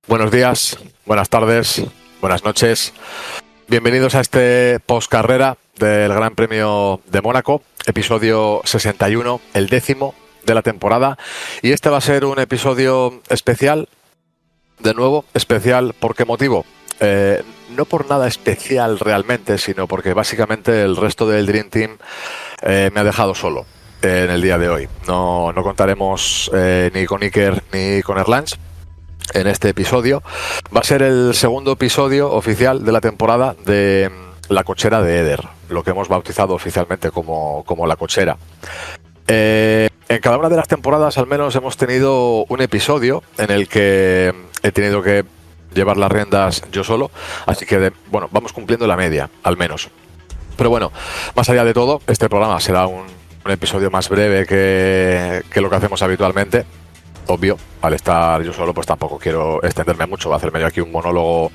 Buenos días, buenas tardes, buenas noches. Bienvenidos a este postcarrera del Gran Premio de Mónaco, episodio 61, el 10º de la temporada. Y este va a ser un episodio especial, de nuevo, especial. ¿Por qué motivo? No por nada especial realmente, sino porque básicamente el resto del Dream Team me ha dejado solo en el día de hoy. No contaremos ni con Iker ni con Erlans en este episodio. Va a ser el segundo episodio oficial de la temporada de La Cochera de Eder, lo que hemos bautizado oficialmente como La Cochera. En cada una de las temporadas al menos hemos tenido un episodio en el que he tenido que llevar las riendas yo solo, así que vamos cumpliendo la media, al menos. Pero bueno, más allá de todo, este programa será un episodio más breve que lo que hacemos habitualmente. Obvio, al estar yo solo pues tampoco quiero extenderme mucho, va a hacerme yo aquí un monólogo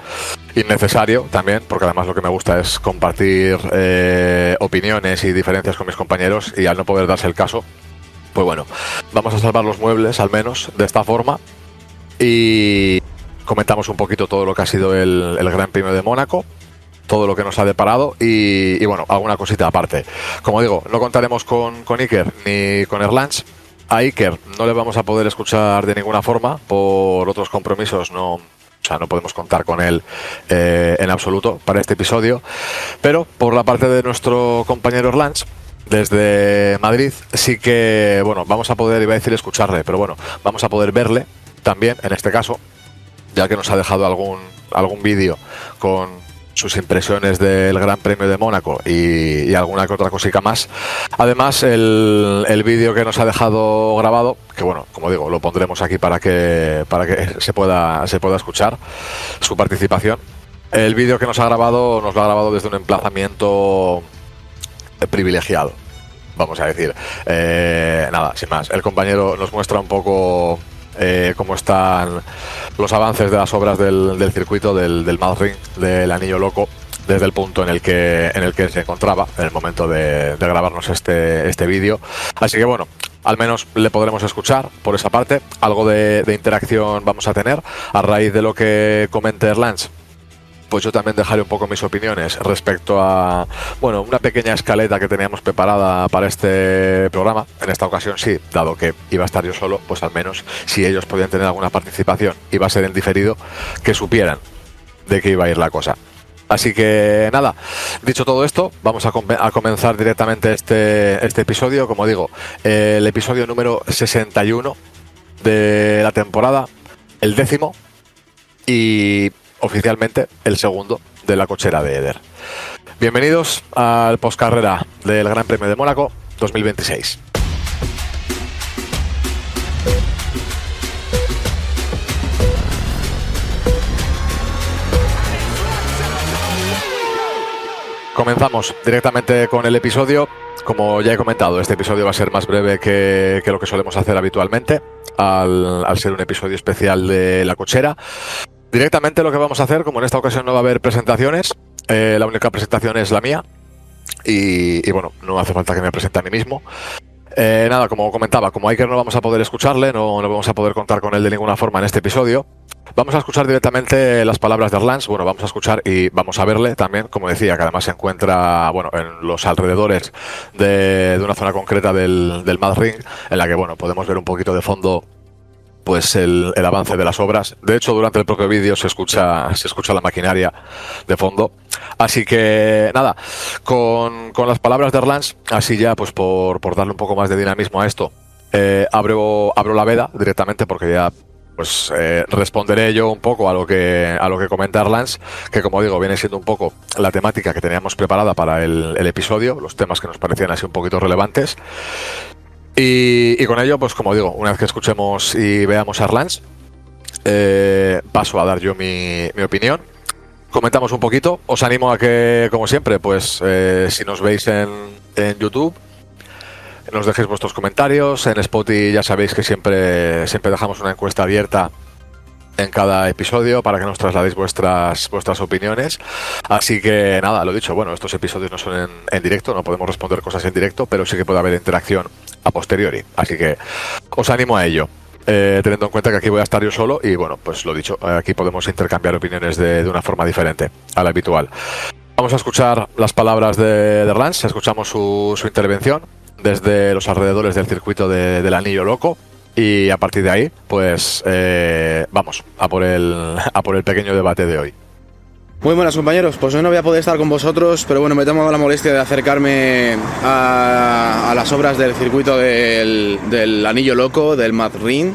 innecesario también, porque además lo que me gusta es compartir opiniones y diferencias con mis compañeros, y al no poder darse el caso, pues bueno, vamos a salvar los muebles al menos de esta forma y comentamos un poquito todo lo que ha sido el Gran Premio de Mónaco, todo lo que nos ha deparado y bueno, alguna cosita aparte. Como digo, no contaremos con Iker ni con Erlans. A Iker no le vamos a poder escuchar de ninguna forma por otros compromisos, no podemos contar con él en absoluto para este episodio, pero por la parte de nuestro compañero Erlans desde Madrid sí que vamos a poder, iba a decir escucharle, pero vamos a poder verle también en este caso, ya que nos ha dejado algún vídeo con sus impresiones del Gran Premio de Mónaco y alguna que otra cosita más. Además, el vídeo que nos ha dejado grabado, que como digo, lo pondremos aquí para que se pueda escuchar su participación. El vídeo que nos lo ha grabado desde un emplazamiento privilegiado, vamos a decir. Nada, sin más. El compañero nos muestra un poco cómo están los avances de las obras del circuito del Mad Ring, del Anillo Loco, desde el punto en el que se encontraba en el momento de grabarnos este vídeo. Así que al menos le podremos escuchar por esa parte. Algo de interacción vamos a tener a raíz de lo que comente Erlans. Pues yo también dejaré un poco mis opiniones respecto a una pequeña escaleta que teníamos preparada para este programa. En esta ocasión sí, dado que iba a estar yo solo, pues al menos si ellos podían tener alguna participación, iba a ser en diferido, que supieran de qué iba a ir la cosa. Así que nada, dicho todo esto, vamos a comenzar directamente este episodio. Como digo, el episodio número 61 de la temporada, el 10º y oficialmente el segundo de La Cochera de Eder. Bienvenidos al postcarrera del Gran Premio de Mónaco 2026. Comenzamos directamente con el episodio. Como ya he comentado, este episodio va a ser más breve que lo que solemos hacer habitualmente, al ser un episodio especial de La Cochera. Directamente lo que vamos a hacer, como en esta ocasión no va a haber presentaciones, la única presentación es la mía y no hace falta que me presente a mí mismo. Nada, como comentaba, como Iker no vamos a poder escucharle, no vamos a poder contar con él de ninguna forma en este episodio. Vamos a escuchar directamente las palabras de Erlans. Vamos a escuchar y vamos a verle también, como decía, que además se encuentra en los alrededores de una zona concreta del Mad Ring, en la que podemos ver un poquito de fondo pues el avance de las obras. De hecho, durante el propio vídeo se escucha la maquinaria de fondo. Así que nada, con las palabras de Erlans, así ya pues por darle un poco más de dinamismo a esto, abro la veda directamente, porque ya pues responderé yo un poco a lo que comenta Erlans, que como digo viene siendo un poco la temática que teníamos preparada para el episodio, los temas que nos parecían así un poquito relevantes. Y con ello, pues como digo, una vez que escuchemos y veamos a Erlans, paso a dar yo mi opinión. Comentamos un poquito. Os animo a que, como siempre, pues si nos veis en YouTube, nos dejéis vuestros comentarios. En Spotify ya sabéis que siempre dejamos una encuesta abierta en cada episodio para que nos trasladéis vuestras opiniones. Así que nada, lo dicho, estos episodios no son en directo, no podemos responder cosas en directo, pero sí que puede haber interacción a posteriori, así que os animo a ello. teniendo en cuenta que aquí voy a estar yo solo y bueno, pues lo dicho, aquí podemos intercambiar opiniones de una forma diferente a la habitual. Vamos a escuchar las palabras de Rance, escuchamos su intervención desde los alrededores del circuito del Anillo Loco y a partir de ahí, pues vamos a por el pequeño debate de hoy. Muy buenas, compañeros, pues hoy no voy a poder estar con vosotros, pero bueno, me he tomado la molestia de acercarme a las obras del circuito del Anillo Loco, del Mad Ring.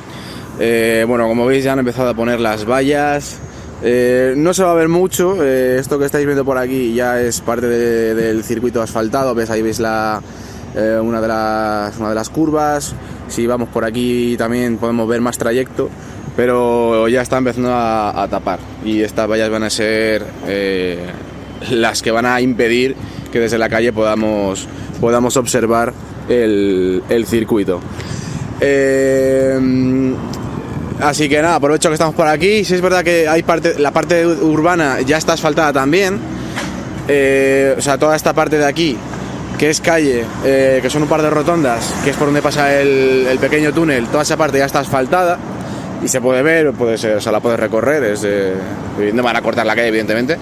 Bueno, como veis ya han empezado a poner las vallas. No se va a ver mucho, esto que estáis viendo por aquí ya es parte del circuito asfaltado, ¿ves? Ahí veis una de las curvas. Si vamos por aquí también podemos ver más trayecto, pero ya está empezando a tapar y estas vallas van a ser las que van a impedir que desde la calle podamos observar el circuito. Así que nada, aprovecho que estamos por aquí. Sí es verdad que la parte urbana ya está asfaltada también, o sea, toda esta parte de aquí que es calle, que son un par de rotondas, que es por donde pasa el pequeño túnel, toda esa parte ya está asfaltada y se puede ver, o sea, la puedes recorrer, no van a cortar la calle evidentemente,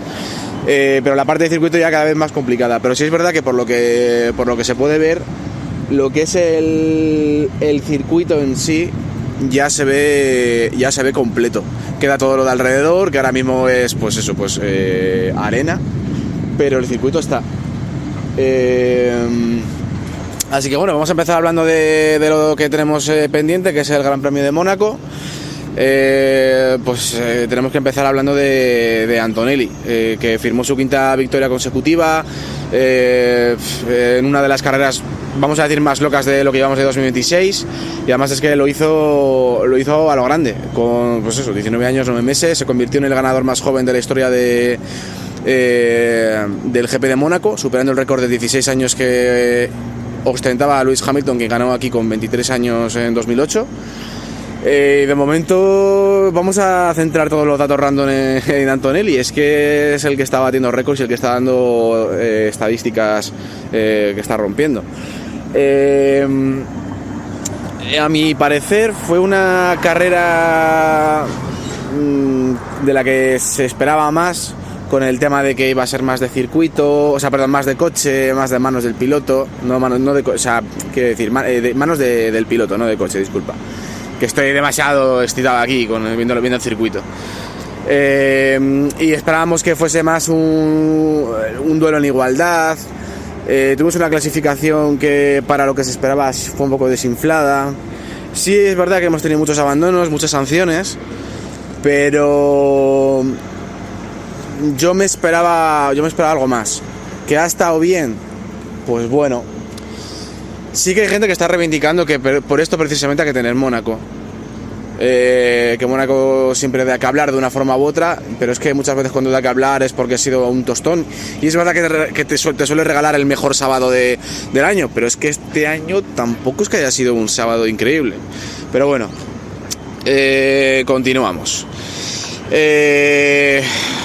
pero la parte de circuito ya cada vez más complicada. Pero sí es verdad que por lo que se puede ver, lo que es el circuito en sí ya se ve completo. Queda todo lo de alrededor, que ahora mismo es arena, pero el circuito está. Así que bueno, vamos a empezar hablando de lo que tenemos pendiente, que es el Gran Premio de Mónaco. Tenemos que empezar hablando de Antonelli, que firmó su quinta victoria consecutiva en una de las carreras, vamos a decir, más locas de lo que llevamos de 2026, y además es que lo hizo a lo grande, con 19 años, 9 meses, se convirtió en el ganador más joven de la historia del GP de Mónaco, superando el récord de 16 años que ostentaba Lewis Hamilton, que ganó aquí con 23 años en 2008. De momento vamos a centrar todos los datos random en Antonelli. Es que es el que está batiendo récords y el que está dando estadísticas que está rompiendo. A mi parecer fue una carrera de la que se esperaba más, con el tema de que iba a ser más de circuito, más de coche, más de manos del piloto, manos del piloto, no de coche, disculpa. Que estoy demasiado excitado aquí viendo el circuito. Y esperábamos que fuese más un duelo en igualdad. Tuvimos una clasificación que para lo que se esperaba fue un poco desinflada. Sí es verdad que hemos tenido muchos abandonos, muchas sanciones, pero yo me esperaba algo más. ¿Que ha estado bien? Pues bueno. Sí que hay gente que está reivindicando que por esto precisamente hay que tener Mónaco. Que Mónaco siempre da que hablar de una forma u otra, pero es que muchas veces cuando da que hablar es porque ha sido un tostón. Y es verdad que te suele regalar el mejor sábado del año, pero es que este año tampoco es que haya sido un sábado increíble. Pero bueno, continuamos.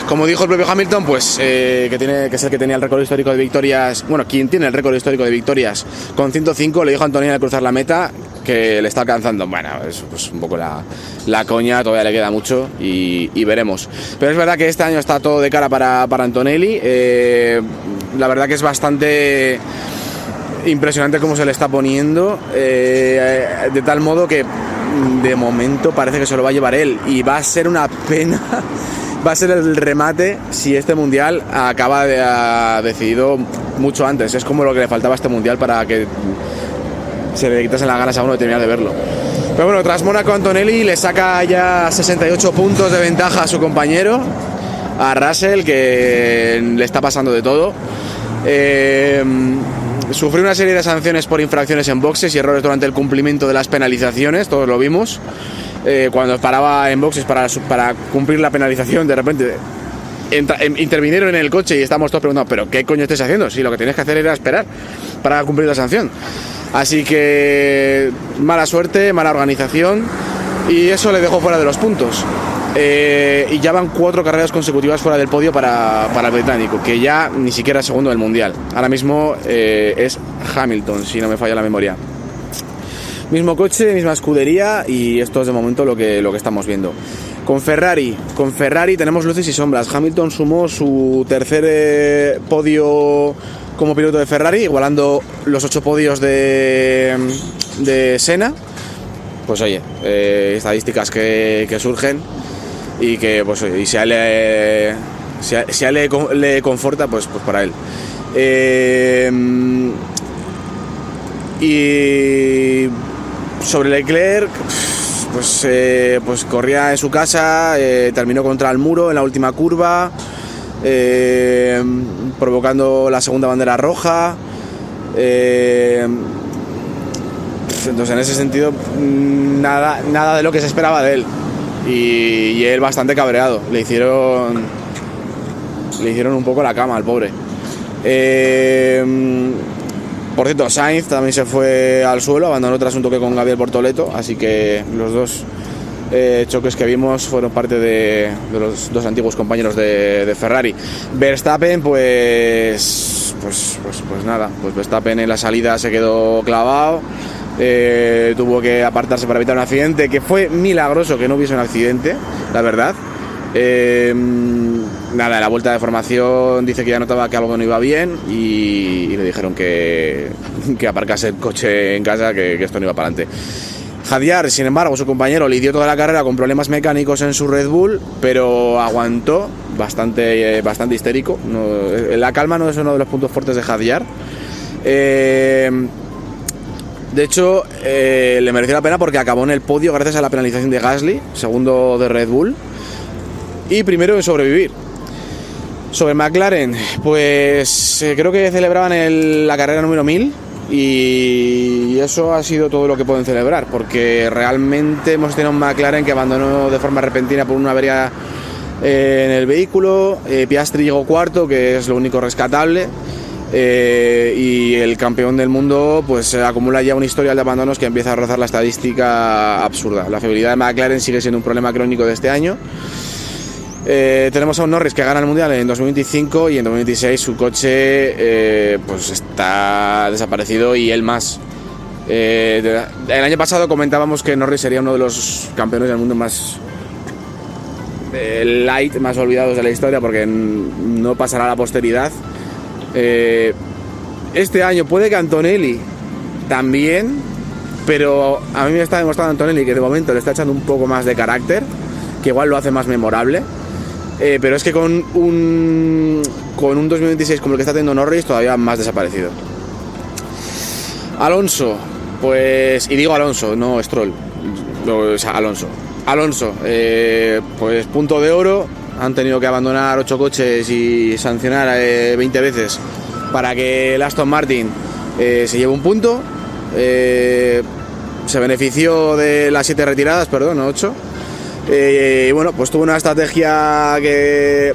Como dijo el propio Hamilton, pues que es el que tenía el récord histórico de victorias, bueno, quien tiene el récord histórico de victorias con 105, le dijo a Antonelli al cruzar la meta que le está alcanzando. Bueno, es pues un poco la coña, todavía le queda mucho y veremos. Pero es verdad que este año está todo de cara para Antonelli. La verdad que es bastante impresionante cómo se le está poniendo, de tal modo que de momento parece que se lo va a llevar él, y va a ser una pena. Va a ser el remate si este mundial acaba decidido mucho antes. Es como lo que le faltaba a este mundial para que se le quitasen las ganas a uno de terminar de verlo. Pero bueno, tras Mónaco, Antonelli le saca ya 68 puntos de ventaja a su compañero, a Russell, que le está pasando de todo. Sufrió una serie de sanciones por infracciones en boxes y errores durante el cumplimiento de las penalizaciones, todos lo vimos. Cuando paraba en boxes para cumplir la penalización, de repente intervinieron en el coche y estábamos todos preguntando, ¿pero qué coño estáis haciendo? Si lo que tenías que hacer era esperar para cumplir la sanción. Así que mala suerte, mala organización, y eso le dejó fuera de los puntos. Y ya van 4 carreras consecutivas fuera del podio para el británico, que ya ni siquiera es segundo del mundial. Ahora mismo es Hamilton, si no me falla la memoria. Mismo coche, misma escudería, y esto es de momento lo que estamos viendo. Con Ferrari tenemos luces y sombras. Hamilton sumó su tercer podio como piloto de Ferrari, igualando los 8 podios de Senna. Pues oye, estadísticas que surgen y que pues y si a él le conforta, pues para él. Y sobre Leclerc, pues corría en su casa, terminó contra el muro en la última curva, provocando la segunda bandera roja. Entonces, en ese sentido, nada de lo que se esperaba de él, y él bastante cabreado. Le hicieron un poco la cama al pobre. Por cierto, Sainz también se fue al suelo, abandonó tras un toque con Gabriel Bortoleto, así que los dos choques que vimos fueron parte de los dos antiguos compañeros de Ferrari. Verstappen, pues nada, pues Verstappen en la salida se quedó clavado, tuvo que apartarse para evitar un accidente, que fue milagroso que no hubiese un accidente, la verdad. Nada, en la vuelta de formación dice que ya notaba que algo no iba bien y le dijeron que aparcase el coche en casa, que esto no iba para adelante. Hadjar, sin embargo, su compañero lidió toda la carrera con problemas mecánicos en su Red Bull, pero aguantó, bastante histérico. La calma no es uno de los puntos fuertes de Hadjar. De hecho, le mereció la pena porque acabó en el podio gracias a la penalización de Gasly, segundo de Red Bull, y primero en sobrevivir. Sobre McLaren, pues creo que celebraban la carrera número 1000 y eso ha sido todo lo que pueden celebrar, porque realmente hemos tenido un McLaren que abandonó de forma repentina por una avería en el vehículo. Piastri llegó cuarto, que es lo único rescatable, y el campeón del mundo pues acumula ya un historial de abandonos que empieza a rozar la estadística absurda. La fiabilidad de McLaren sigue siendo un problema crónico de este año. Tenemos a un Norris que gana el Mundial en 2025 y en 2026 su coche pues está desaparecido, y él más. El año pasado comentábamos que Norris sería uno de los campeones del mundo más light, más olvidados de la historia, porque no pasará a la posteridad. Este año puede que Antonelli también, pero a mí me está demostrando Antonelli que de momento le está echando un poco más de carácter, que igual lo hace más memorable. Pero es que con un 2026 como el que está teniendo Norris, todavía más desaparecido. Alonso, pues, y digo Alonso, no Stroll, o sea, Alonso, pues punto de oro. Han tenido que abandonar 8 coches y sancionar 20 veces para que el Aston Martin se lleve un punto. Se benefició de las 7 retiradas, perdón, no 8. Y bueno, pues tuvo una estrategia que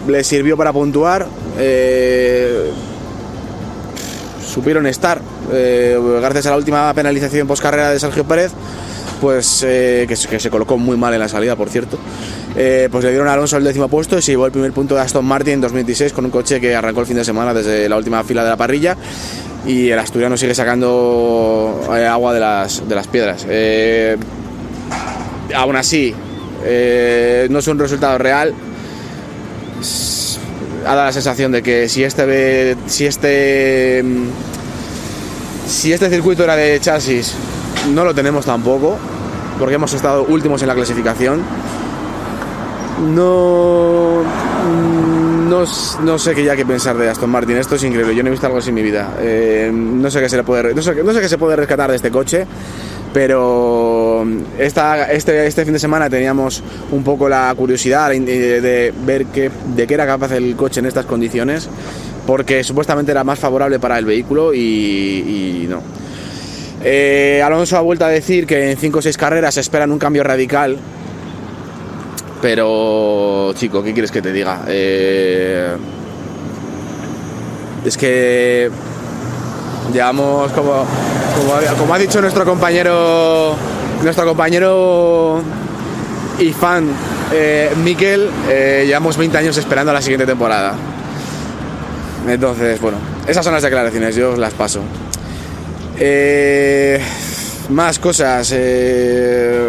le sirvió para puntuar. Supieron estar, gracias a la última penalización postcarrera de Sergio Pérez, pues que se colocó muy mal en la salida, por cierto. Pues le dieron a Alonso el 10º puesto y se llevó el primer punto de Aston Martin en 2016 con un coche que arrancó el fin de semana desde la última fila de la parrilla, y el asturiano sigue sacando agua de las piedras. Aún así, no es un resultado real. Ha dado la sensación de que si este circuito era de chasis, no lo tenemos tampoco, porque hemos estado últimos en la clasificación. No sé qué ya que pensar de Aston Martin. Esto es increíble, yo no he visto algo así en mi vida. No sé qué se puede rescatar de este coche. Pero este fin de semana teníamos un poco la curiosidad de ver de qué era capaz el coche en estas condiciones, porque supuestamente era más favorable para el vehículo y no. Alonso ha vuelto a decir que en 5 o 6 carreras esperan un cambio radical, pero chico, ¿qué quieres que te diga? Es que llevamos, como ha dicho nuestro compañero y fan Mikel, llevamos 20 años esperando a la siguiente temporada. Entonces, bueno, esas son las declaraciones, yo os las paso. Más cosas.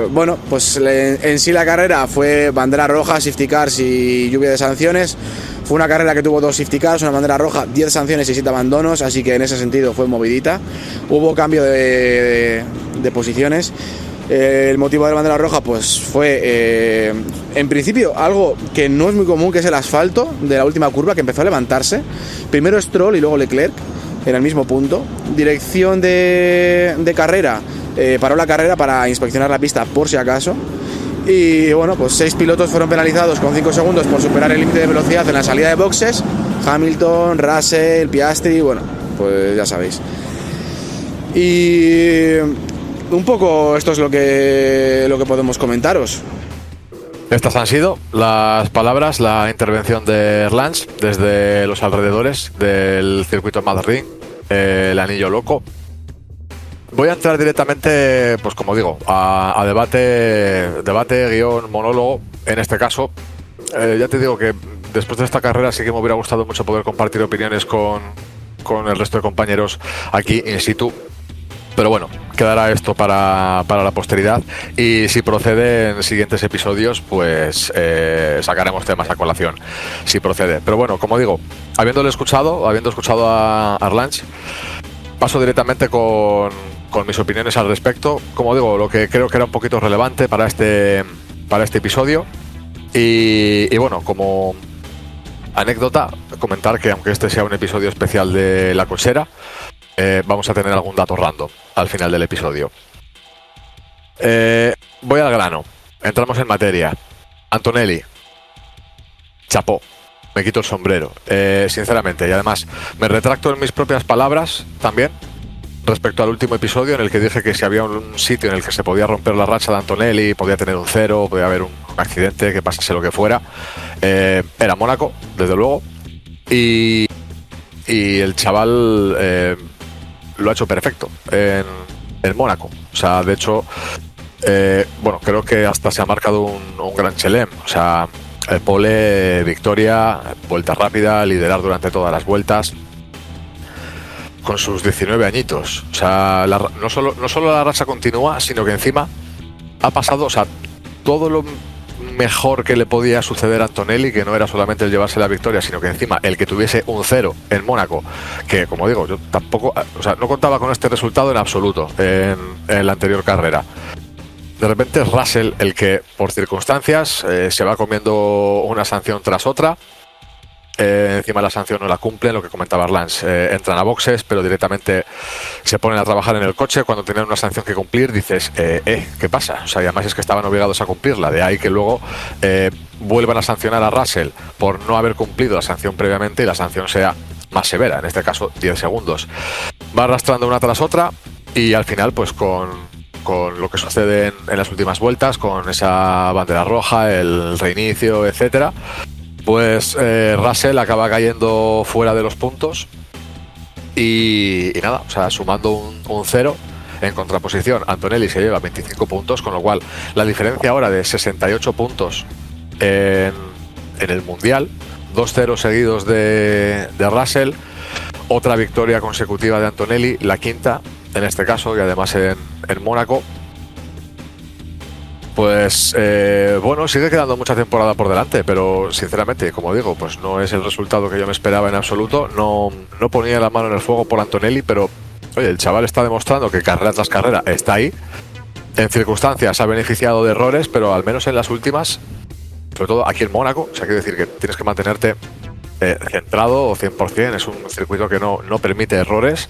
Bueno, pues en sí la carrera fue bandera roja, safety cars y lluvia de sanciones. Fue una carrera que tuvo 2 safety cars, una bandera roja, 10 sanciones y 7 abandonos, así que en ese sentido fue movidita. Hubo cambio de posiciones. El motivo de la bandera roja pues fue en principio algo que no es muy común, que es el asfalto de la última curva, que empezó a levantarse. Primero Stroll y luego Leclerc en el mismo punto. Dirección de carrera, paró la carrera para inspeccionar la pista por si acaso. Y bueno, pues 6 pilotos fueron penalizados con 5 segundos por superar el límite de velocidad en la salida de boxes. Hamilton, Russell, Piastri, bueno, pues ya sabéis. Y un poco esto es lo que podemos comentaros. Estas han sido las palabras, la intervención de Erlans desde los alrededores del circuito Madrid, el anillo loco. Voy a entrar directamente, pues como digo, a debate, guión, monólogo. En este caso, ya te digo que después de esta carrera sí que me hubiera gustado mucho poder compartir opiniones con el resto de compañeros aquí in situ. Pero bueno, quedará esto para la posteridad, y si procede en siguientes episodios, pues sacaremos temas a colación, si procede. Pero bueno, como digo, habiendo escuchado a Arlange, paso directamente con mis opiniones al respecto. Como digo, lo que creo que era un poquito relevante para este episodio. Y bueno, como anécdota, comentar que aunque este sea un episodio especial de la cochera, vamos a tener algún dato random al final del episodio. Voy al grano. Entramos en materia. Antonelli. Chapó. Me quito el sombrero. Sinceramente. Y además, me retracto en mis propias palabras también respecto al último episodio, en el que dije que si había un sitio en el que se podía romper la racha de Antonelli, podía tener un 0, podía haber un accidente, que pasase lo que fuera, era Mónaco, desde luego. Y el chaval lo ha hecho perfecto en Mónaco. O sea, de hecho, bueno, creo que hasta se ha marcado un gran chelem. O sea, pole, victoria, vuelta rápida, liderar durante todas las vueltas, con sus 19 añitos. O sea, no solo la racha continúa, sino que encima ha pasado, o sea, todo lo mejor que le podía suceder a Antonelli, que no era solamente el llevarse la victoria, sino que encima el que tuviese un 0 en Mónaco, que como digo, yo tampoco, o sea, no contaba con este resultado en absoluto en la anterior carrera. De repente es Russell el que, por circunstancias, se va comiendo una sanción tras otra. Encima la sanción no la cumplen, lo que comentaba Lance, entran a boxes, pero directamente se ponen a trabajar en el coche. Cuando tienen una sanción que cumplir, dices, ¿qué pasa? O sea, y además es que estaban obligados a cumplirla, de ahí que luego vuelvan a sancionar a Russell por no haber cumplido la sanción previamente, y la sanción sea más severa, en este caso 10 segundos. Va arrastrando una tras otra, y al final, pues con lo que sucede en las últimas vueltas, con esa bandera roja, el reinicio, etcétera, pues Russell acaba cayendo fuera de los puntos y nada, o sea, sumando un 0. En contraposición, Antonelli se lleva 25 puntos, con lo cual la diferencia ahora de 68 puntos en el Mundial, 2-0 seguidos de Russell, otra victoria consecutiva de Antonelli, la quinta en este caso, y además en Mónaco. Pues bueno, sigue quedando mucha temporada por delante, pero sinceramente, como digo, pues no es el resultado que yo me esperaba en absoluto. No ponía la mano en el fuego por Antonelli, pero oye, el chaval está demostrando que carrera tras carrera está ahí. En circunstancias ha beneficiado de errores, pero al menos en las últimas, sobre todo aquí en Mónaco, o sea, quiero decir que tienes que mantenerte centrado o 100%, es un circuito que no permite errores.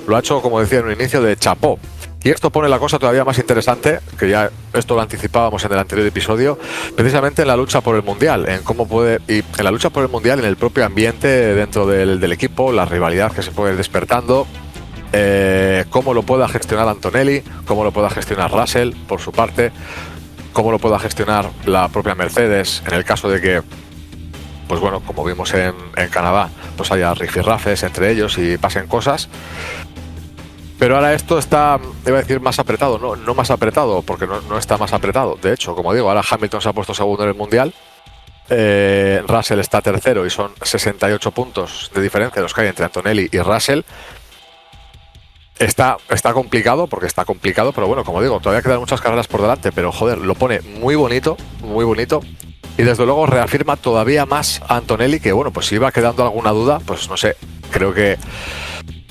Lo ha hecho, como decía en un inicio, de chapó. Y esto pone la cosa todavía más interesante, que ya esto lo anticipábamos en el anterior episodio, precisamente en la lucha por el Mundial, en cómo puede, y en la lucha por el Mundial, en el propio ambiente dentro del equipo, la rivalidad que se puede ir despertando, cómo lo pueda gestionar Antonelli, cómo lo pueda gestionar Russell por su parte, cómo lo pueda gestionar la propia Mercedes en el caso de que, pues bueno, como vimos en Canadá, pues haya rifirrafes entre ellos y pasen cosas. Pero ahora esto está, iba a decir, más apretado. No más apretado, porque no está más apretado. De hecho, como digo, ahora Hamilton se ha puesto segundo en el Mundial. Russell está tercero y son 68 puntos de diferencia los que hay entre Antonelli y Russell. Está complicado, porque está complicado, pero bueno, como digo, todavía quedan muchas carreras por delante, pero joder, lo pone muy bonito, y desde luego reafirma todavía más a Antonelli, que bueno, pues si iba quedando alguna duda, pues no sé, creo que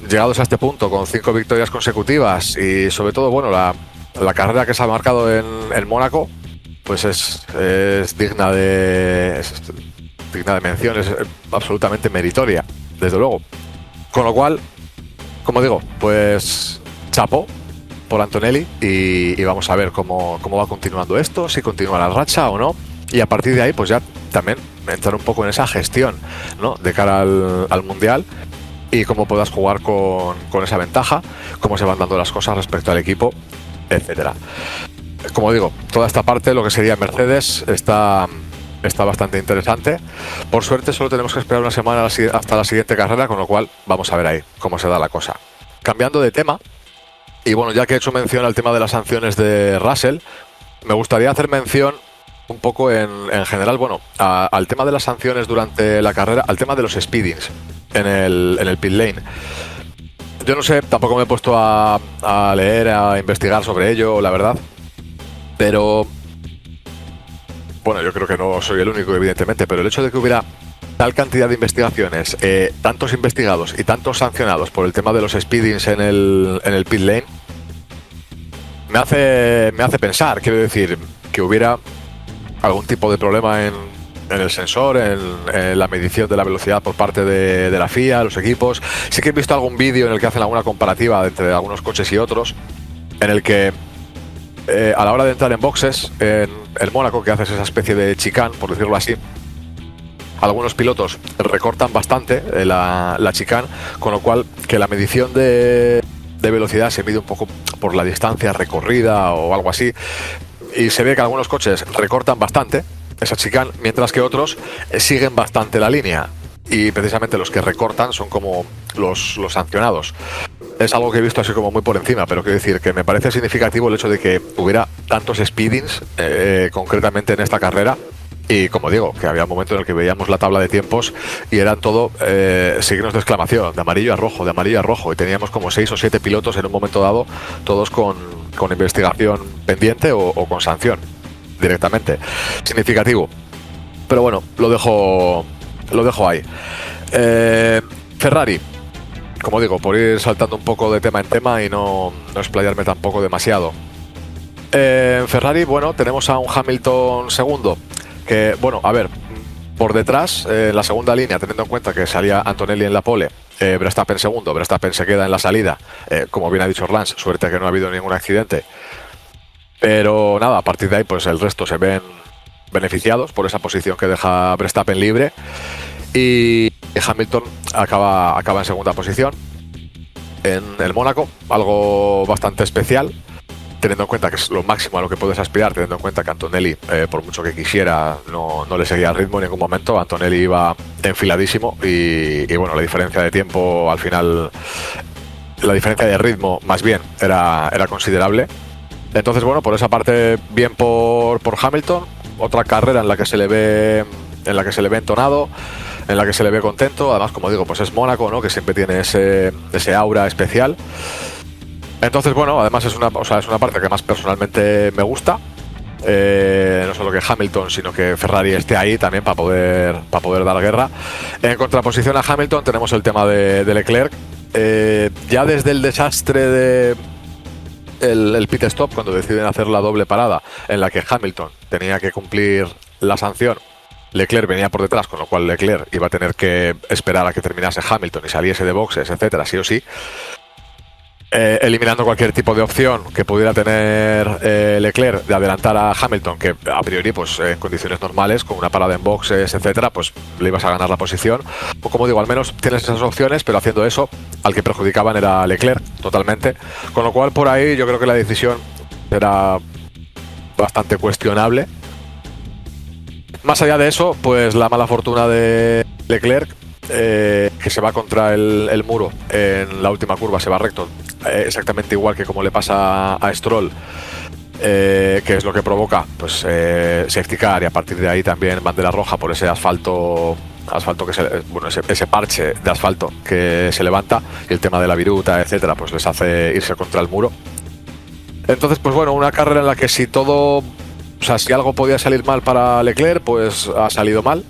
llegados a este punto, con 5 victorias consecutivas, y sobre todo, bueno, la carrera que se ha marcado en Mónaco, pues es digna de mención, es absolutamente meritoria, desde luego. Con lo cual, como digo, pues chapó por Antonelli y vamos a ver cómo va continuando esto, si continúa la racha o no, y a partir de ahí pues ya también entrar un poco en esa gestión, ¿no?, de cara al Mundial, y cómo puedas jugar con esa ventaja, cómo se van dando las cosas respecto al equipo, etcétera. Como digo, toda esta parte, lo que sería Mercedes, está bastante interesante. Por suerte solo tenemos que esperar una semana hasta la siguiente carrera, con lo cual vamos a ver ahí cómo se da la cosa. Cambiando de tema, y bueno, ya que he hecho mención al tema de las sanciones de Russell, me gustaría hacer mención un poco en general, bueno, al tema de las sanciones durante la carrera, al tema de los speedings en el pit lane. Yo no sé, tampoco me he puesto a leer, a investigar sobre ello, la verdad, pero bueno, yo creo que no soy el único, evidentemente, pero el hecho de que hubiera tal cantidad de investigaciones, tantos investigados y tantos sancionados por el tema de los speedings en el pit lane, me hace pensar, quiero decir, que hubiera algún tipo de problema en el sensor, en la medición de la velocidad por parte de la FIA, los equipos. Sí que he visto algún vídeo en el que hacen alguna comparativa entre algunos coches y otros, en el que a la hora de entrar en boxes en el Mónaco, que haces esa especie de chicane, por decirlo así, algunos pilotos recortan bastante la chicane, con lo cual que la medición de velocidad se mide un poco por la distancia recorrida o algo así, y se ve que algunos coches recortan bastante esa chicane, mientras que otros siguen bastante la línea, y precisamente los que recortan son como los sancionados. Es algo que he visto así como muy por encima, pero quiero decir que me parece significativo el hecho de que hubiera tantos speedings, concretamente en esta carrera. Y como digo, que había un momento en el que veíamos la tabla de tiempos y eran todo signos de exclamación, de amarillo a rojo, de amarillo a rojo. Y teníamos como 6 o 7 pilotos en un momento dado, todos con investigación pendiente o con sanción directamente. Significativo. Pero bueno, lo dejo ahí. Ferrari. Como digo, por ir saltando un poco de tema en tema y no explayarme tampoco demasiado. En Ferrari, bueno, tenemos a un Hamilton segundo, que, bueno, a ver, por detrás, en la segunda línea, teniendo en cuenta que salía Antonelli en la pole, Verstappen segundo, Verstappen se queda en la salida, como bien ha dicho Lance, suerte que no ha habido ningún accidente. Pero nada, a partir de ahí, pues el resto se ven beneficiados por esa posición que deja Verstappen libre. Y Hamilton acaba en segunda posición en el Mónaco, algo bastante especial, teniendo en cuenta que es lo máximo a lo que puedes aspirar, teniendo en cuenta que Antonelli, por mucho que quisiera, no le seguía el ritmo en ningún momento. Antonelli iba enfiladísimo y bueno, la diferencia de tiempo al final, la diferencia de ritmo más bien era considerable. Entonces bueno, por esa parte bien por Hamilton. Otra carrera en la que se le ve entonado, en la que se le ve contento. Además, como digo, pues es Mónaco, ¿no?, que siempre tiene ese aura especial. Entonces, bueno, además es una parte que más personalmente me gusta. No solo que Hamilton, sino que Ferrari esté ahí también para poder dar guerra. En contraposición a Hamilton tenemos el tema de Leclerc. Ya desde el desastre de el pit stop, cuando deciden hacer la doble parada, en la que Hamilton tenía que cumplir la sanción, Leclerc venía por detrás, con lo cual Leclerc iba a tener que esperar a que terminase Hamilton y saliese de boxes, etcétera, sí o sí, eliminando cualquier tipo de opción que pudiera tener Leclerc de adelantar a Hamilton, que a priori, pues en condiciones normales, con una parada en boxes, etcétera, pues le ibas a ganar la posición. O como digo, al menos tienes esas opciones, pero haciendo eso, al que perjudicaban era Leclerc totalmente. Con lo cual, por ahí yo creo que la decisión era bastante cuestionable. Más allá de eso, pues la mala fortuna de Leclerc, que se va contra el muro en la última curva, se va recto, exactamente igual que como le pasa a Stroll, que es lo que provoca pues safety car, y a partir de ahí también bandera roja por ese asfalto asfalto que ese parche de asfalto que se levanta, y el tema de la viruta, etcétera, pues les hace irse contra el muro. Entonces, pues bueno, una carrera en la que si algo podía salir mal para Leclerc, pues ha salido mal.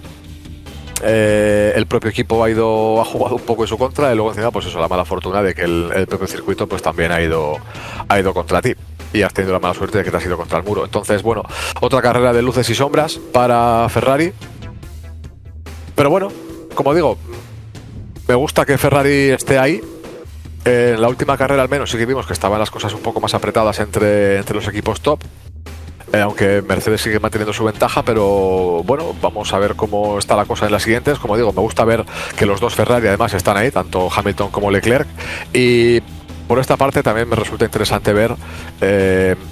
El propio equipo ha jugado un poco en su contra, y luego encima, pues eso, la mala fortuna de que el propio circuito pues también ha ido contra ti, y has tenido la mala suerte de que te has ido contra el muro. Entonces, bueno, otra carrera de luces y sombras para Ferrari. Pero bueno, como digo, me gusta que Ferrari esté ahí. En la última carrera al menos sí que vimos que estaban las cosas un poco más apretadas entre los equipos top. Aunque Mercedes sigue manteniendo su ventaja, pero bueno, vamos a ver cómo está la cosa en las siguientes. Como digo, me gusta ver que los dos Ferrari además están ahí, tanto Hamilton como Leclerc. Y por esta parte también me resulta interesante ver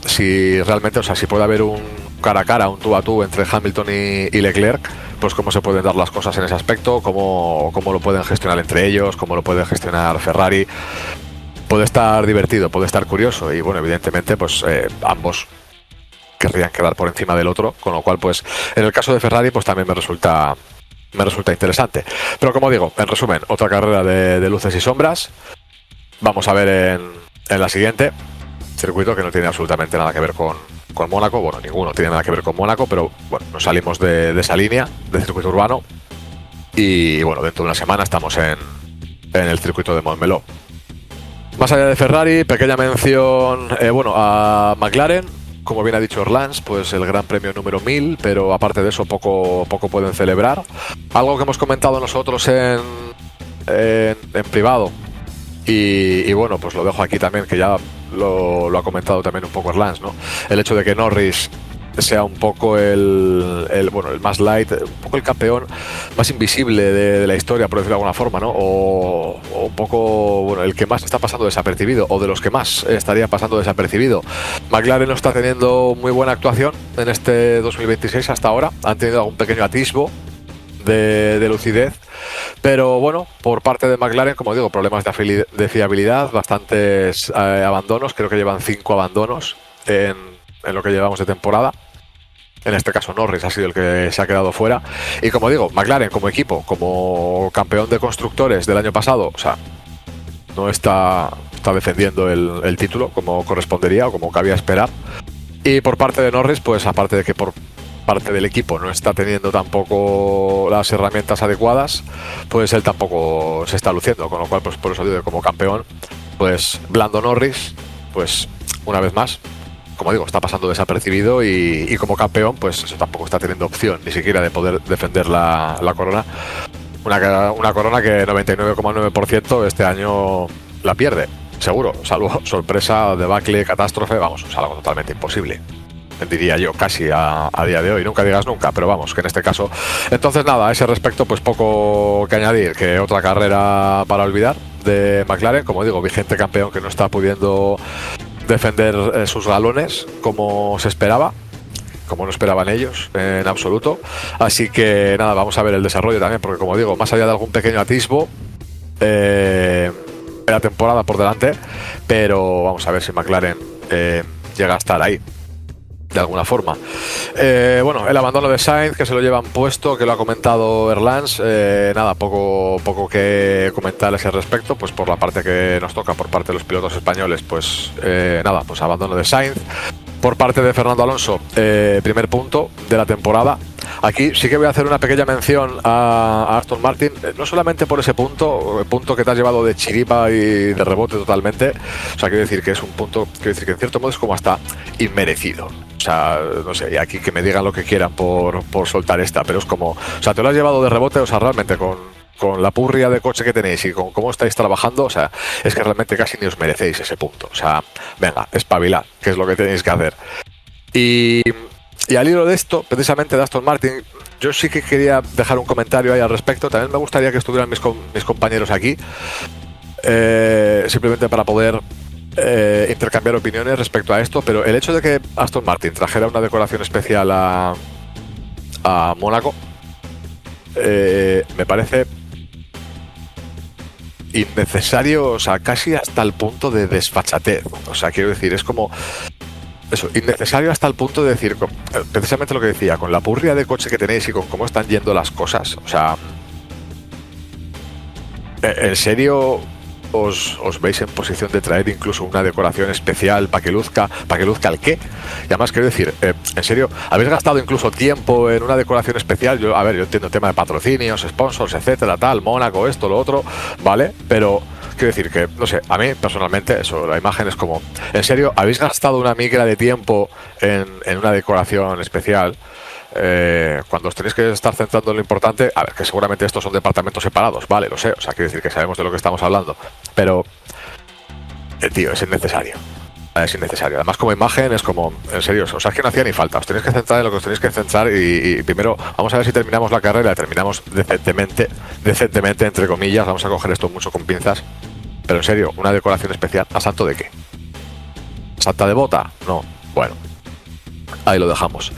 si realmente, si puede haber un cara a cara, un tú a tú entre Hamilton y Leclerc, pues cómo se pueden dar las cosas en ese aspecto, cómo lo pueden gestionar entre ellos, cómo lo puede gestionar Ferrari. Puede estar divertido, puede estar curioso, y bueno, evidentemente pues ambos querrían quedar por encima del otro, con lo cual pues en el caso de Ferrari pues también me resulta interesante. Pero como digo, en resumen, otra carrera de luces y sombras. Vamos a ver en la siguiente, circuito que no tiene absolutamente nada que ver con Mónaco. Bueno, ninguno tiene nada que ver con Mónaco, pero bueno, nos salimos de esa línea de circuito urbano, y bueno, dentro de una semana estamos en el circuito de Montmeló. Más allá de Ferrari, pequeña mención a McLaren. Como bien ha dicho Orlans, pues el Gran Premio número 1000, pero aparte de eso poco pueden celebrar. Algo que hemos comentado nosotros en privado, y bueno, pues lo dejo aquí también, que ya lo ha comentado también un poco Orlans, ¿no? El hecho de que Norris sea un poco el más light, un poco el campeón más invisible de la historia, por decirlo de alguna forma, ¿no? O un poco, el que más está pasando desapercibido, o de los que más estaría pasando desapercibido. McLaren no está teniendo muy buena actuación en este 2026 hasta ahora. Han tenido algún pequeño atisbo de lucidez, pero bueno, por parte de McLaren, como digo, problemas de fiabilidad, bastantes abandonos. Creo que llevan 5 abandonos en lo que llevamos de temporada. En este caso Norris ha sido el que se ha quedado fuera, y como digo, McLaren como equipo, como campeón de constructores del año pasado, no está defendiendo el título como correspondería o como cabía esperar. Y por parte de Norris, pues aparte de que por parte del equipo no está teniendo tampoco las herramientas adecuadas, pues él tampoco se está luciendo, con lo cual pues por eso digo que como campeón, pues Lando Norris, pues una vez más, como digo, está pasando desapercibido, y como campeón pues eso, tampoco está teniendo opción ni siquiera de poder defender la corona. Una corona que 99,9% este año la pierde, seguro, salvo sorpresa, debacle, catástrofe, vamos, algo totalmente imposible, diría yo, casi a día de hoy. Nunca digas nunca, pero vamos, que en este caso. Entonces nada, a ese respecto pues poco que añadir, que otra carrera para olvidar de McLaren, como digo, vigente campeón que no está pudiendo defender sus galones como se esperaba, como no esperaban ellos en absoluto. Así que nada, vamos a ver el desarrollo también, porque como digo, más allá de algún pequeño atisbo la temporada por delante, pero vamos a ver si McLaren llega a estar ahí de alguna forma. El abandono de Sainz, que se lo llevan puesto, que lo ha comentado Erlans, nada, poco que comentar a ese respecto, pues por la parte que nos toca, por parte de los pilotos españoles, pues nada, pues abandono de Sainz. Por parte de Fernando Alonso, primer punto de la temporada. Aquí sí que voy a hacer una pequeña mención a Aston Martin, no solamente por ese punto, el punto que te has llevado de chiripa y de rebote totalmente. O sea, quiero decir que es un punto, quiero decir que en cierto modo es como hasta inmerecido. O sea, no sé, y aquí que me digan lo que quieran por soltar esta, pero es como, o sea, te lo has llevado de rebote, o sea, realmente con la purria de coche que tenéis y con cómo estáis trabajando, o sea, es que realmente casi ni os merecéis ese punto. O sea, venga, espabilad, que es lo que tenéis que hacer. Y al hilo de esto, precisamente de Aston Martin, yo sí que quería dejar un comentario ahí al respecto. También me gustaría que estuvieran mis compañeros aquí, simplemente para poder intercambiar opiniones respecto a esto. Pero el hecho de que Aston Martin trajera una decoración especial a Mónaco me parece innecesario, o sea, casi hasta el punto de desfachatez. O sea, quiero decir, es como eso, innecesario hasta el punto de decir, precisamente lo que decía, con la purria de coche que tenéis y con cómo están yendo las cosas, o sea, ¿En serio os veis en posición de traer incluso una decoración especial para que luzca el qué? Y además quiero decir, en serio, ¿habéis gastado incluso tiempo en una decoración especial? Yo entiendo el tema de patrocinios, sponsors, etcétera, tal, Mónaco, esto, lo otro, ¿vale? Pero quiero decir que, no sé, a mí personalmente eso, la imagen es como, ¿en serio habéis gastado una migra de tiempo en una decoración especial? Cuando os tenéis que estar centrando en lo importante, a ver, que seguramente estos son departamentos separados, vale, lo sé, o sea, quiero decir que sabemos de lo que estamos hablando, pero, tío, es innecesario. Es innecesario. Además, como imagen, es como, en serio, o sea, es que no hacía ni falta. Os tenéis que centrar en lo que os tenéis que centrar y primero vamos a ver si terminamos la carrera, la terminamos decentemente, entre comillas, vamos a coger esto mucho con pinzas, pero en serio, una decoración especial, ¿a santo de qué? ¿Santa de bota? No. Bueno, ahí lo dejamos.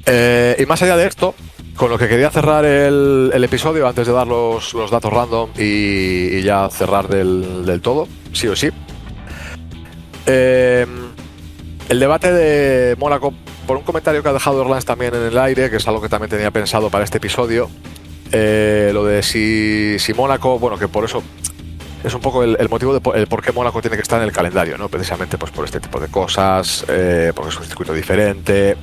Y más allá de esto, con lo que quería cerrar el episodio antes de dar los datos random y ya cerrar del todo, sí o sí. El debate de Mónaco, por un comentario que ha dejado Erlans también en el aire, que es algo que también tenía pensado para este episodio, lo de si Mónaco, bueno, que por eso es un poco el motivo de el por qué Mónaco tiene que estar en el calendario, ¿no? Precisamente pues por este tipo de cosas, porque es un circuito diferente.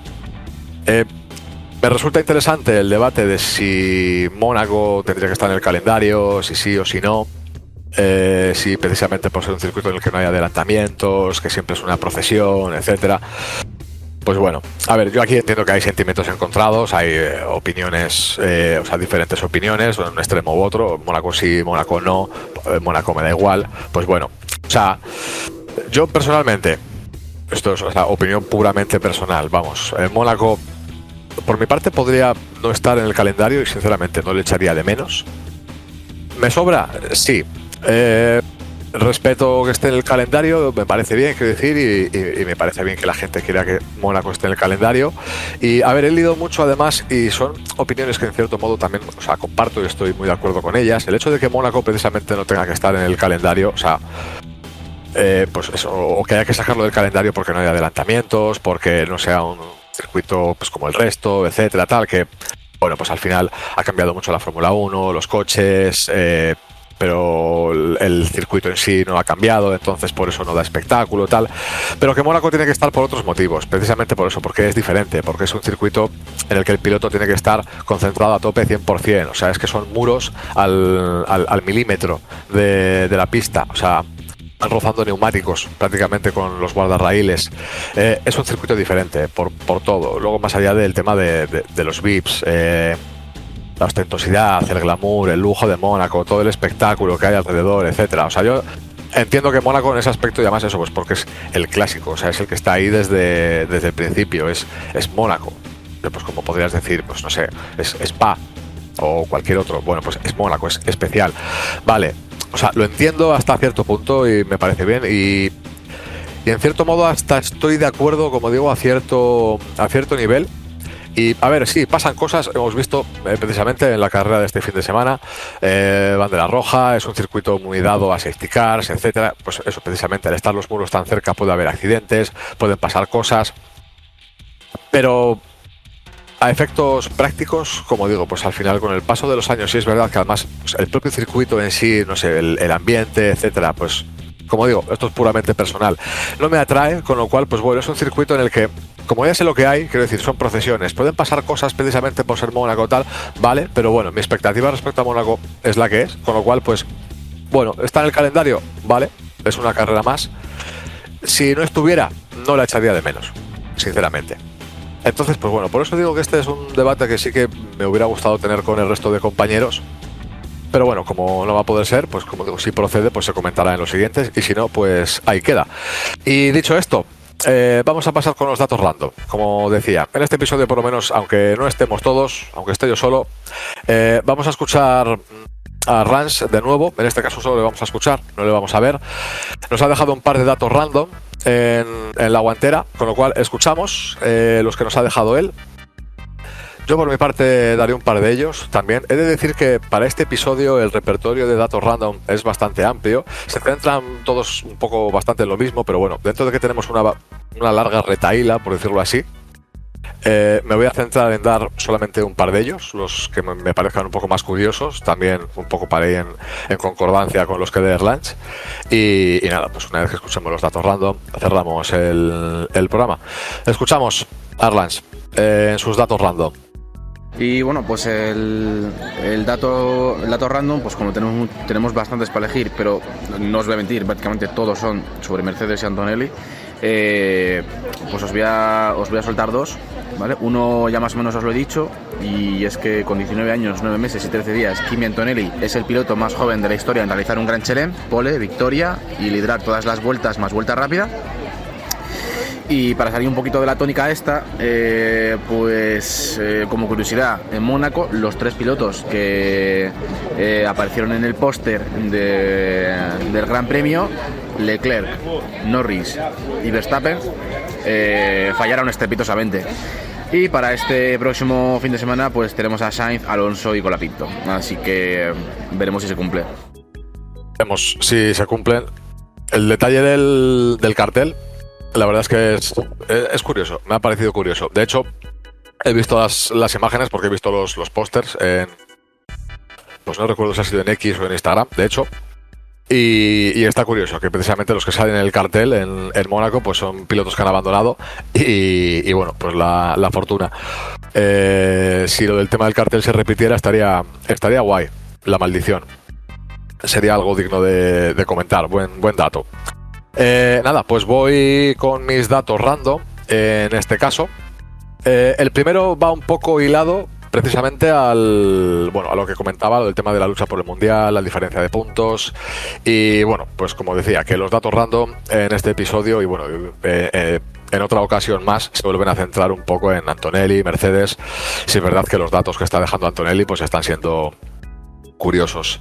Me resulta interesante el debate de si Mónaco tendría que estar en el calendario, si sí o si no. Si precisamente por ser un circuito en el que no hay adelantamientos, que siempre es una procesión, etcétera. Pues bueno, a ver, yo aquí entiendo que hay sentimientos encontrados, hay opiniones, o sea, diferentes opiniones, un extremo u otro, Mónaco sí, Mónaco no, Mónaco me da igual. Pues bueno, o sea, yo personalmente, esto es, o sea, opinión puramente personal, vamos, Mónaco, por mi parte, podría no estar en el calendario y sinceramente no le echaría de menos. ¿Me sobra? Sí. Respeto que esté en el calendario, me parece bien, quiero decir, y me parece bien que la gente quiera que Mónaco esté en el calendario. Y, a ver, he leído mucho además, y son opiniones que en cierto modo también, o sea, comparto y estoy muy de acuerdo con ellas. El hecho de que Mónaco precisamente no tenga que estar en el calendario, o sea, pues eso, o que haya que sacarlo del calendario porque no hay adelantamientos, porque no sea un circuito pues como el resto, etcétera, tal, que, bueno, pues al final ha cambiado mucho la Fórmula 1, los coches, pero el circuito en sí no ha cambiado, entonces por eso no da espectáculo, tal. Pero que Mónaco tiene que estar por otros motivos, precisamente por eso, porque es diferente, porque es un circuito en el que el piloto tiene que estar concentrado a tope 100%, o sea, es que son muros al milímetro de la pista, o sea, rozando neumáticos prácticamente con los guardarraíles. Es un circuito diferente por todo. Luego, más allá del tema de los VIPs, la ostentosidad, el glamour, el lujo de Mónaco, todo el espectáculo que hay alrededor, etcétera. O sea, yo entiendo que Mónaco en ese aspecto, y además eso, pues porque es el clásico, o sea, es el que está ahí desde el principio, es Mónaco. Pues como podrías decir, pues no sé, es Spa o cualquier otro. Bueno, pues es Mónaco, es especial. Vale. O sea, lo entiendo hasta cierto punto y me parece bien y en cierto modo hasta estoy de acuerdo, como digo, a cierto nivel. Y a ver, sí, pasan cosas, hemos visto precisamente en la carrera de este fin de semana, bandera roja, es un circuito muy dado a safety cars, etcétera. Pues eso, precisamente, al estar los muros tan cerca puede haber accidentes, pueden pasar cosas, pero a efectos prácticos, como digo, pues al final con el paso de los años, sí es verdad que además pues, el propio circuito en sí, no sé, el ambiente, etcétera, pues como digo, esto es puramente personal, no me atrae, con lo cual, pues bueno, es un circuito en el que, como ya sé lo que hay, quiero decir, son procesiones, pueden pasar cosas precisamente por ser Mónaco tal, vale, pero bueno, mi expectativa respecto a Mónaco es la que es, con lo cual, pues, bueno, está en el calendario, vale, es una carrera más. Si no estuviera, no la echaría de menos, sinceramente. Entonces, pues bueno, por eso digo que este es un debate que sí que me hubiera gustado tener con el resto de compañeros. Pero bueno, como no va a poder ser, pues como digo, si procede, pues se comentará en los siguientes. Y si no, pues ahí queda. Y dicho esto, vamos a pasar con los datos random. Como decía, en este episodio por lo menos, aunque no estemos todos, aunque esté yo solo, vamos a escuchar a Rans de nuevo. En este caso solo le vamos a escuchar, no le vamos a ver. Nos ha dejado un par de datos random en la guantera, con lo cual escuchamos los que nos ha dejado él. Yo por mi parte daré un par de ellos también. He de decir que para este episodio el repertorio de datos random es bastante amplio. Se centran todos un poco bastante en lo mismo, pero bueno, dentro de que tenemos una larga retahíla, por decirlo así, Me voy a centrar en dar solamente un par de ellos, los que me parezcan un poco más curiosos, también un poco para ir en concordancia con los que de Erlange. Y nada, pues una vez que escuchemos los datos random, cerramos el programa. Escuchamos a Erlange en sus datos random. Y bueno, pues el dato random, pues como tenemos bastantes para elegir, pero no os voy a mentir, prácticamente todos son sobre Mercedes y Antonelli, pues os voy a soltar dos, ¿vale? Uno ya más o menos os lo he dicho, y es que con 19 años, 9 meses y 13 días, Kimi Antonelli es el piloto más joven de la historia en realizar un Grand Chelem, pole, victoria y liderar todas las vueltas más vuelta rápida. Y para salir un poquito de la tónica esta, como curiosidad, en Mónaco los tres pilotos que aparecieron en el póster del Gran Premio, Leclerc, Norris y Verstappen, fallaron estrepitosamente. Y para este próximo fin de semana pues tenemos a Sainz, Alonso y Colapinto, así que veremos si se cumple. Veremos si se cumplen. El detalle del cartel, la verdad es que es curioso, me ha parecido curioso. De hecho, he visto las imágenes porque he visto los pósters pues no recuerdo si ha sido en X o en Instagram, de hecho. Y está curioso que precisamente los que salen en el cartel en Mónaco pues son pilotos que han abandonado y bueno, pues la fortuna. Si lo del tema del cartel se repitiera estaría guay, la maldición. Sería algo digno de comentar, buen dato. Nada, pues voy con mis datos random en este caso. El primero va un poco hilado precisamente a lo que comentaba, del tema de la lucha por el Mundial, la diferencia de puntos y bueno, pues como decía, que los datos random en este episodio y bueno, en otra ocasión más se vuelven a centrar un poco en Antonelli, Mercedes. Si es verdad que los datos que está dejando Antonelli pues están siendo curiosos.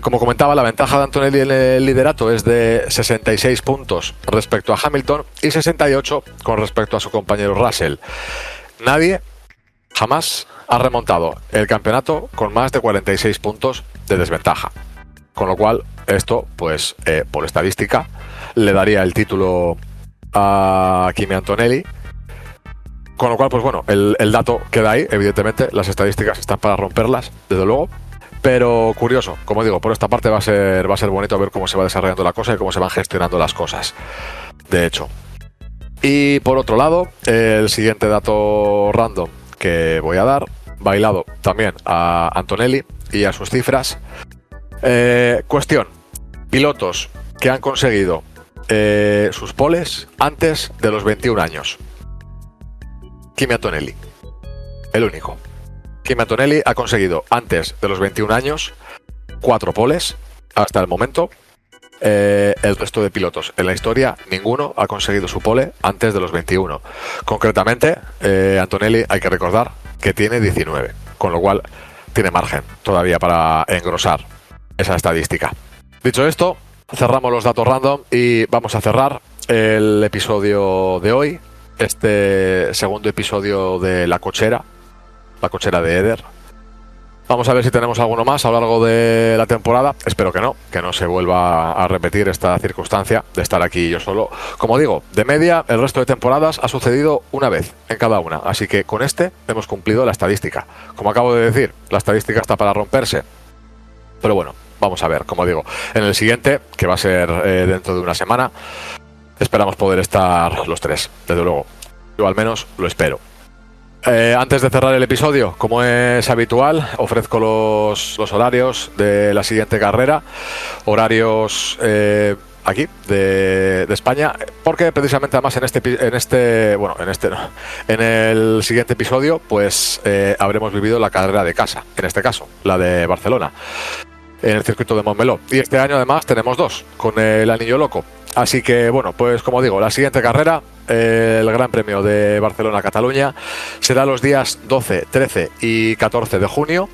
Como comentaba, la ventaja de Antonelli en el liderato es de 66 puntos respecto a Hamilton y 68 con respecto a su compañero Russell. Nadie jamás ha remontado el campeonato con más de 46 puntos de desventaja. Con lo cual, esto, pues, por estadística, le daría el título a Kimi Antonelli. Con lo cual, pues bueno, el dato queda ahí, evidentemente, las estadísticas están para romperlas, desde luego. Pero curioso, como digo, por esta parte va a ser bonito ver cómo se va desarrollando la cosa y cómo se van gestionando las cosas, de hecho. Y por otro lado, el siguiente dato random que voy a dar, bailado también a Antonelli y a sus cifras. Cuestión, pilotos que han conseguido sus poles antes de los 21 años. Kimi Antonelli, el único. Kimi Antonelli ha conseguido antes de los 21 años 4 poles hasta el momento. El resto de pilotos en la historia, ninguno ha conseguido su pole antes de los 21. Concretamente, Antonelli, hay que recordar que tiene 19, con lo cual tiene margen todavía para engrosar esa estadística. Dicho esto, cerramos los datos random y vamos a cerrar el episodio de hoy, este segundo episodio de La Cochera de Eder. Vamos a ver si tenemos alguno más a lo largo de la temporada. Espero que no se vuelva a repetir esta circunstancia de estar aquí yo solo. Como digo, de media, el resto de temporadas ha sucedido una vez en cada una. Así que con este hemos cumplido la estadística. Como acabo de decir, la estadística está para romperse. Pero bueno, vamos a ver, como digo, en el siguiente, que va a ser dentro de una semana, esperamos poder estar los tres, desde luego. Yo al menos lo espero. Antes de cerrar el episodio, como es habitual, ofrezco los horarios de la siguiente carrera, horarios aquí de España, porque precisamente además en el siguiente episodio, pues habremos vivido la carrera de casa, en este caso, la de Barcelona, en el circuito de Montmeló. Y este año además tenemos dos, con el Anillo Loco. Así que bueno, pues como digo, la siguiente carrera, el Gran Premio de Barcelona-Cataluña, será los días 12, 13 y 14 de junio.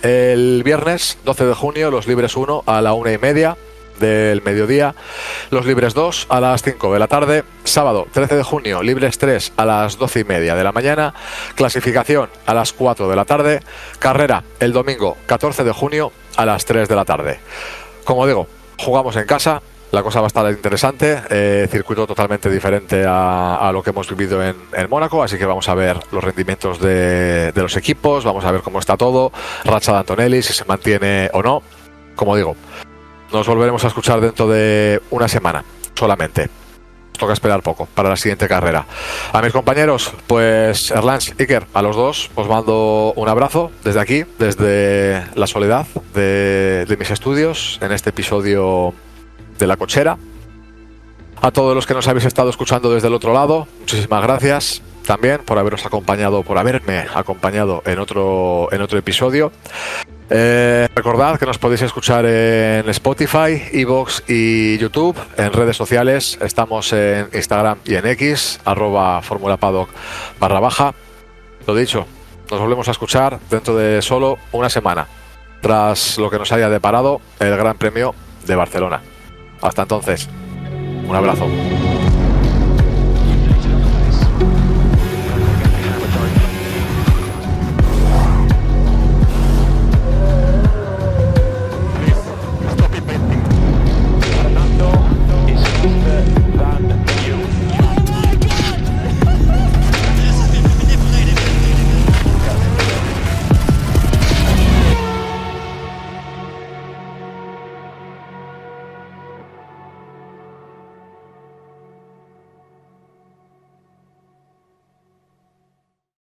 El viernes 12 de junio, los libres 1 a la 1:30 del mediodía, los libres 2 a las 5 de la tarde. Sábado 13 de junio, libres 3 a las 12:30 de la mañana, clasificación a las 4 de la tarde, carrera el domingo 14 de junio a las 3 de la tarde. Como digo, jugamos en casa, la cosa va a estar interesante, circuito totalmente diferente a lo que hemos vivido en Mónaco, así que vamos a ver los rendimientos de los equipos, vamos a ver cómo está todo, racha de Antonelli, si se mantiene o no. Como digo, nos volveremos a escuchar dentro de una semana solamente. Toca esperar poco para la siguiente carrera. A mis compañeros, pues Erlans, Iker, a los dos os mando un abrazo desde aquí, desde la soledad de mis estudios, en este episodio de La Cochera. A todos los que nos habéis estado escuchando desde el otro lado, muchísimas gracias también por haberme acompañado en otro episodio. Recordad que nos podéis escuchar en Spotify, iVoox y YouTube. En redes sociales estamos en Instagram y en X, @formulapaddock_. Lo dicho, nos volvemos a escuchar dentro de solo una semana, tras lo que nos haya deparado el Gran Premio de Barcelona. Hasta entonces, un abrazo.